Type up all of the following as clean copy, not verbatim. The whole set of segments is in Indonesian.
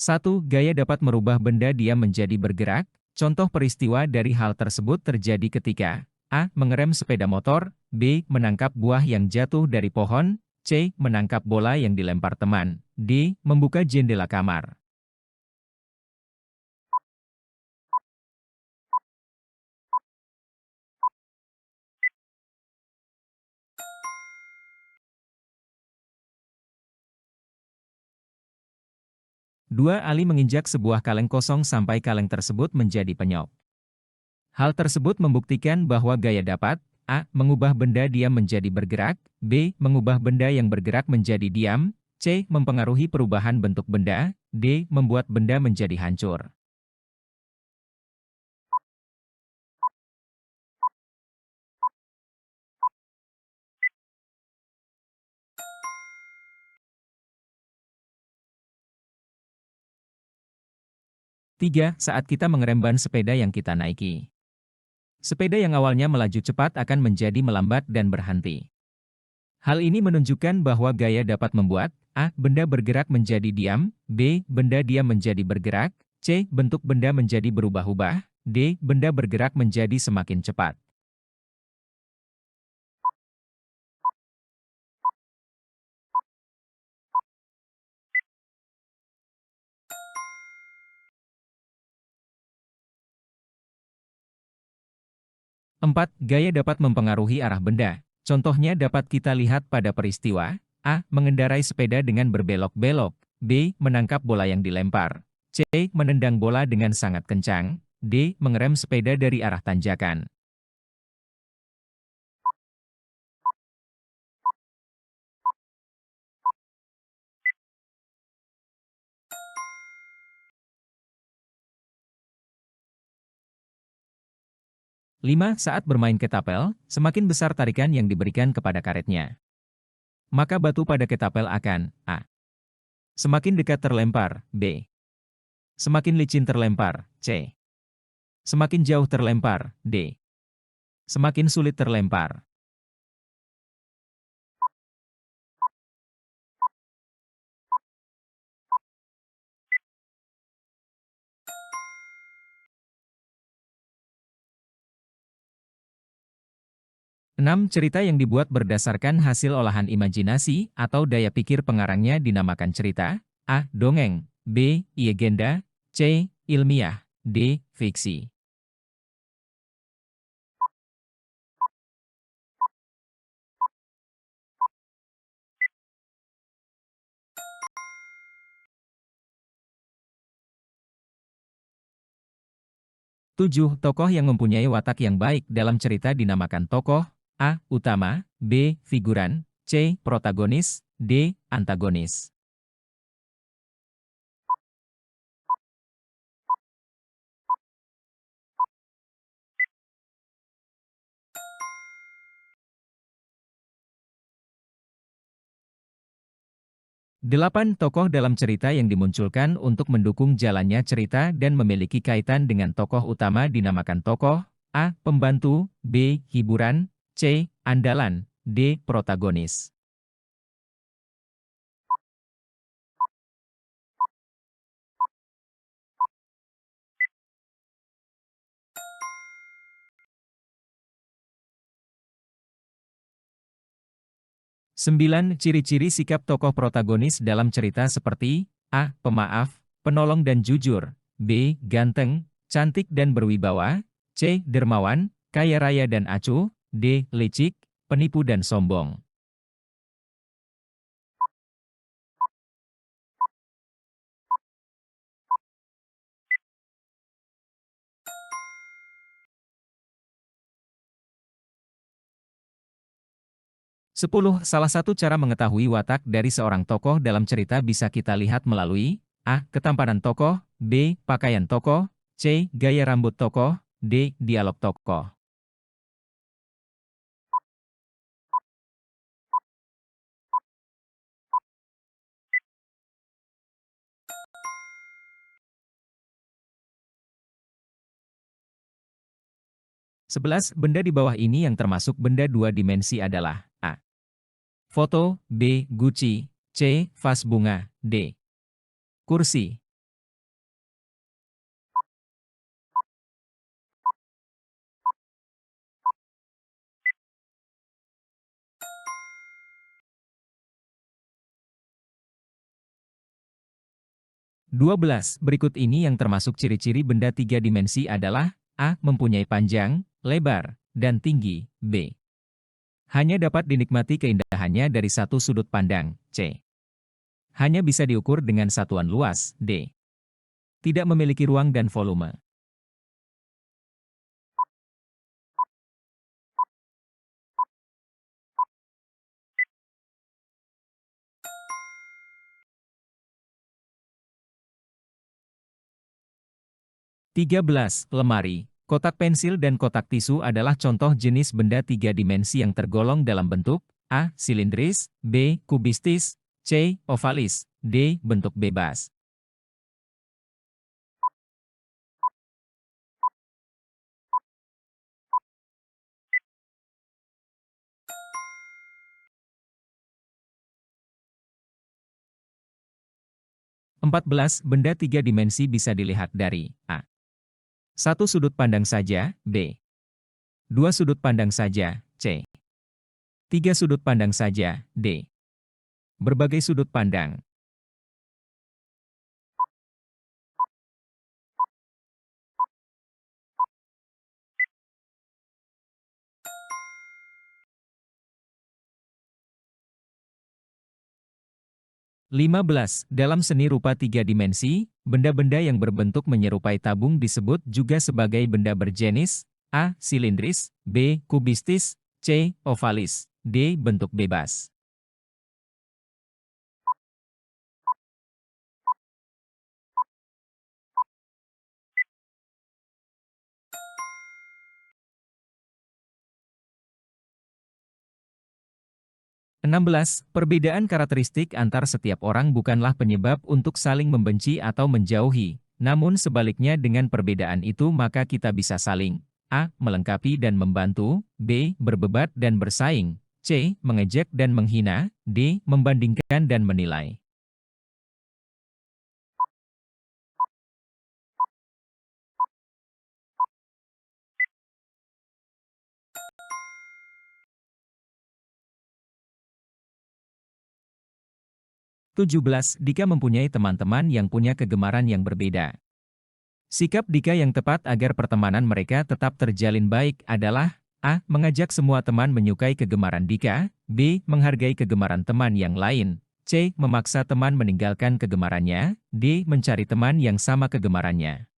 1. Gaya dapat merubah benda diam menjadi bergerak. Contoh peristiwa dari hal tersebut terjadi ketika A. Mengerem sepeda motor, B. Menangkap buah yang jatuh dari pohon, C. Menangkap bola yang dilempar teman, D. Membuka jendela kamar. 2. Ali menginjak sebuah kaleng kosong sampai kaleng tersebut menjadi penyok. Hal tersebut membuktikan bahwa gaya dapat A. Mengubah benda diam menjadi bergerak, B. Mengubah benda yang bergerak menjadi diam, C. Mempengaruhi perubahan bentuk benda, D. Membuat benda menjadi hancur. 3. Saat kita mengerem ban sepeda yang kita naiki. Sepeda yang awalnya melaju cepat akan menjadi melambat dan berhenti. Hal ini menunjukkan bahwa gaya dapat membuat A. Benda bergerak menjadi diam, B. Benda diam menjadi bergerak, C. Bentuk benda menjadi berubah-ubah, D. Benda bergerak menjadi semakin cepat. 4. Gaya dapat mempengaruhi arah benda. Contohnya dapat kita lihat pada peristiwa A. Mengendarai sepeda dengan berbelok-belok, B. Menangkap bola yang dilempar, C. Menendang bola dengan sangat kencang, D. Mengerem sepeda dari arah tanjakan. 5. Saat bermain ketapel, semakin besar tarikan yang diberikan kepada karetnya. Maka batu pada ketapel akan A. Semakin dekat terlempar, B. Semakin licin terlempar, C. Semakin jauh terlempar, D. Semakin sulit terlempar. 6. Cerita yang dibuat berdasarkan hasil olahan imajinasi atau daya pikir pengarangnya dinamakan cerita. A. Dongeng, B. Legenda, C. Ilmiah, D. Fiksi. 7. Tokoh yang mempunyai watak yang baik dalam cerita dinamakan tokoh. A. Utama, B. Figuran, C. Protagonis, D. Antagonis. 8. Tokoh dalam cerita yang dimunculkan untuk mendukung jalannya cerita dan memiliki kaitan dengan tokoh utama dinamakan tokoh. A. Pembantu, B. Hiburan, C. Andalan, D. Protagonis. 9. Ciri-ciri sikap tokoh protagonis dalam cerita seperti A. Pemaaf, penolong dan jujur, B. Ganteng, cantik dan berwibawa, C. Dermawan, kaya raya dan acuh, D. Licik, penipu dan sombong. 10. Salah satu cara mengetahui watak dari seorang tokoh dalam cerita bisa kita lihat melalui A. Ketampanan tokoh, B. Pakaian tokoh, C. Gaya rambut tokoh, D. Dialog tokoh. 11. Benda di bawah ini yang termasuk benda dua dimensi adalah A. Foto, B. Guci, C. Vas bunga, D. Kursi. 12. Berikut ini yang termasuk ciri-ciri benda tiga dimensi adalah A. Mempunyai panjang, lebar, dan tinggi. B. Hanya dapat dinikmati keindahannya dari satu sudut pandang. C. Hanya bisa diukur dengan satuan luas. D. Tidak memiliki ruang dan volume. 13. Lemari. Kotak pensil dan kotak tisu adalah contoh jenis benda tiga dimensi yang tergolong dalam bentuk A. Silindris, B. Kubistis, C. Ovalis, D. Bentuk bebas. 14. Benda tiga dimensi bisa dilihat dari A. Satu sudut pandang saja, B. Dua sudut pandang saja, C. Tiga sudut pandang saja, D. Berbagai sudut pandang. 15. Dalam seni rupa tiga dimensi, benda-benda yang berbentuk menyerupai tabung disebut juga sebagai benda berjenis A. Silindris, B. Kubistis, C. Ovalis, D. Bentuk bebas. 16. Perbedaan karakteristik antar setiap orang bukanlah penyebab untuk saling membenci atau menjauhi, namun sebaliknya dengan perbedaan itu maka kita bisa saling A. Melengkapi dan membantu, B. Berdebat dan bersaing, C. Mengejek dan menghina, D. Membandingkan dan menilai. 17. Dika mempunyai teman-teman yang punya kegemaran yang berbeda. Sikap Dika yang tepat agar pertemanan mereka tetap terjalin baik adalah A. Mengajak semua teman menyukai kegemaran Dika, B. Menghargai kegemaran teman yang lain, C. Memaksa teman meninggalkan kegemarannya, D. Mencari teman yang sama kegemarannya.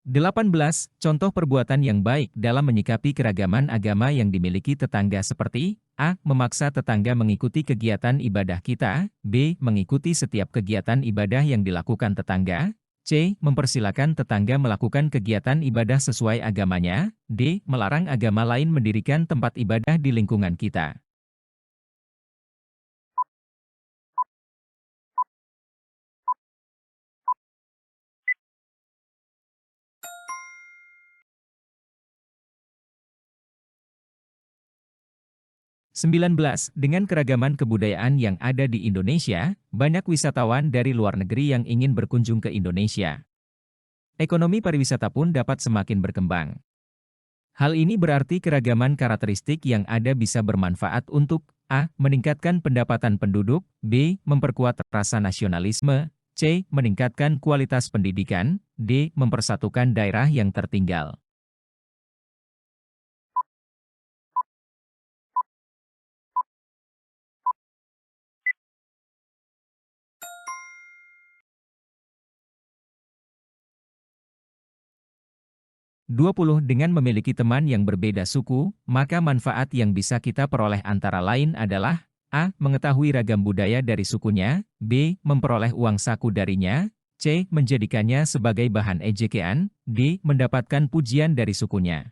18. Contoh perbuatan yang baik dalam menyikapi keragaman agama yang dimiliki tetangga seperti A. Memaksa tetangga mengikuti kegiatan ibadah kita, B. Mengikuti setiap kegiatan ibadah yang dilakukan tetangga, C. Mempersilakan tetangga melakukan kegiatan ibadah sesuai agamanya, D. Melarang agama lain mendirikan tempat ibadah di lingkungan kita. 19. Dengan keragaman kebudayaan yang ada di Indonesia, banyak wisatawan dari luar negeri yang ingin berkunjung ke Indonesia. Ekonomi pariwisata pun dapat semakin berkembang. Hal ini berarti keragaman karakteristik yang ada bisa bermanfaat untuk A. Meningkatkan pendapatan penduduk, B. Memperkuat rasa nasionalisme, C. Meningkatkan kualitas pendidikan, D. Mempersatukan daerah yang tertinggal. 20. Dengan memiliki teman yang berbeda suku, maka manfaat yang bisa kita peroleh antara lain adalah A. Mengetahui ragam budaya dari sukunya, B. Memperoleh uang saku darinya, C. Menjadikannya sebagai bahan ejekan, D. Mendapatkan pujian dari sukunya.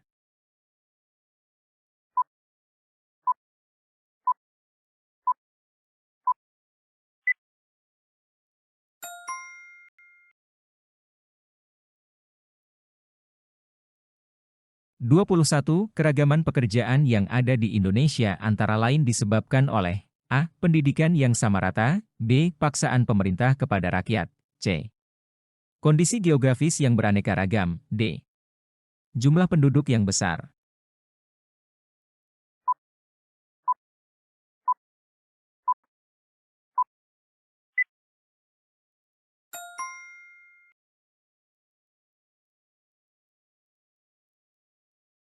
21. Keragaman pekerjaan yang ada di Indonesia antara lain disebabkan oleh A. Pendidikan yang sama rata, B. Paksaan pemerintah kepada rakyat, C. Kondisi geografis yang beraneka ragam. D. Jumlah penduduk yang besar.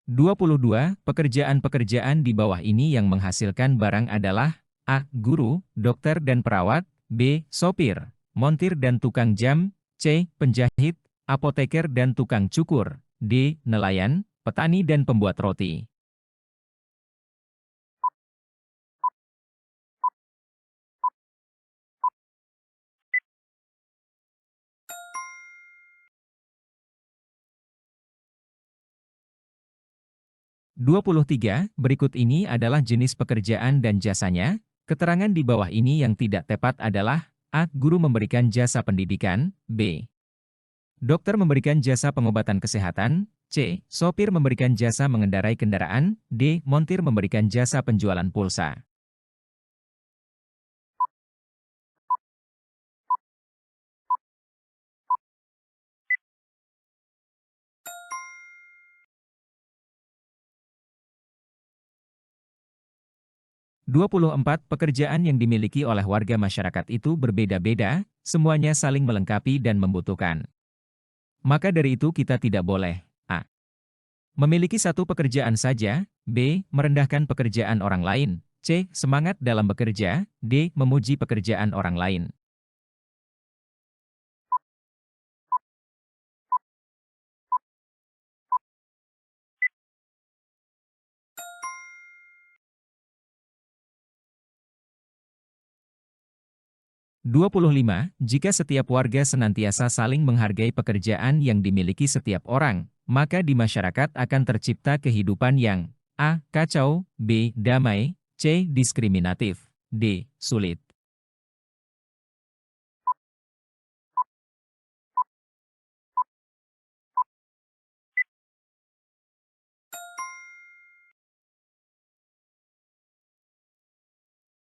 22. Pekerjaan-pekerjaan di bawah ini yang menghasilkan barang adalah A. Guru, dokter dan perawat, B. Sopir, montir dan tukang jam, C. Penjahit, apoteker dan tukang cukur, D. Nelayan, petani dan pembuat roti. 23. Berikut ini adalah jenis pekerjaan dan jasanya. Keterangan di bawah ini yang tidak tepat adalah A. Guru memberikan jasa pendidikan, B. Dokter memberikan jasa pengobatan kesehatan, C. Sopir memberikan jasa mengendarai kendaraan, D. Montir memberikan jasa penjualan pulsa. 24. Pekerjaan yang dimiliki oleh warga masyarakat itu berbeda-beda, semuanya saling melengkapi dan membutuhkan. Maka dari itu kita tidak boleh A. Memiliki satu pekerjaan saja, B. Merendahkan pekerjaan orang lain, C. Semangat dalam bekerja, D. Memuji pekerjaan orang lain. 25. Jika setiap warga senantiasa saling menghargai pekerjaan yang dimiliki setiap orang, maka di masyarakat akan tercipta kehidupan yang A. Kacau, B. Damai, C. Diskriminatif, D. Sulit.